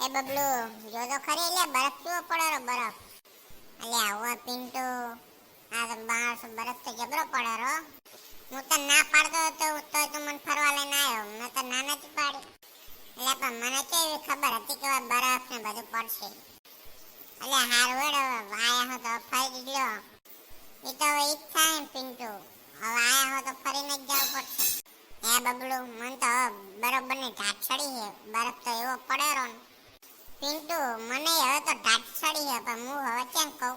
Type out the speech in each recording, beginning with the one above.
એ બબલુ જો તો ખરી લે બરફ કેવો પડેરો બરફ. અલ્યા આવો પિન્ટુ આ તો બારસ બરફ તો જબરો પડેરો. હું તો ના પાડતો હતો તો તું મને ફરવા લઈને આવ્યો. મેં તો ના નથી પાડી. એટલે પણ મને કેવી ખબર હતી કે બરફ ને બધું પડશે. એટલે હારું હેડ હવે આયા હો તો ફરી ગયો. એ તો હવે ઈ જ થાય ને પિન્ટુ. હવે આયા હો તો ફરીને જ જવું પડશે. હે બબલુ મને તો બરોબરની ઢાટ ચડી છે. બરફ તો એવો પડેરો ને પિન્ટુ મને હવે તો ઢાટ ચડી છે પણ હું હવે કેમ કહું.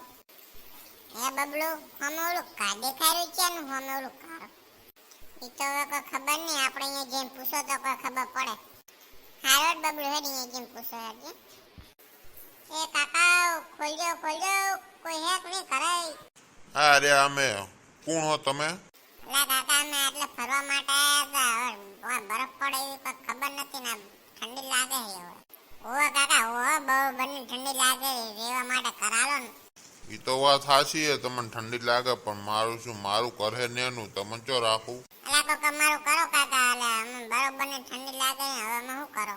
હે બબલુ હમે ઓલું કા દેખાઈ રહ્યું છે ને હમે ઓલું કાર એ તો હવે કોઈ ખબર નહીં. આપણે અહીંયા જઈને પૂછો તો કોઈ ખબર પડે. હારો બબલુ હેડ અહીંયા જઈને પૂછો હેડ. એ કાકા ખોલજો ખોલજો કોઈ હેક નહીં કરે. હા અરે અમે કોણ હો તમે? લા કાકા અમે એટલે ફરવા માટે આવ્યા હતા. હવે બરફ પડે એવી કોઈ ખબર નથી ને ઠંડી લાગે છે હવે. ઓહો કાકા ઓહો બહુ બની ઠંડી લાગે રહેવા માટે કરાલો ને. એ તો વાત સાચી છે તમને ઠંડી લાગે પણ મારું શું મારું કરે નેનું તમે ચો રાખું. અલા કોક અમારું કરો કાકા. એટલે અમને બરોબરની ઠંડી લાગે હવે અમે શું કરો.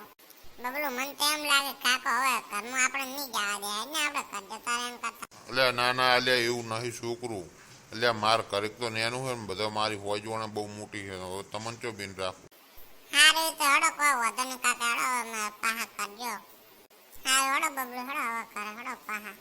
બબલુ મને તો એમ લાગે કાકો હવે ઘરમાં આપણે નહીં જવા દે ને આપણે ઘર જતા રહે એમ કરતા. એટલે ના ના અલ્યા એવું નહીં છોકરું. એટલે માર ઘરે તો નેનું હોય ને બધા મારી હોજવાણા બહુ મોટી છે હવે તમને ચો બિન રાખું. હારે તો હડો કોઈ વધુ નહીં કાકા હડો પાહા કરજો. હા હડો બબલુ હડો હવે કરે હડો પાહા.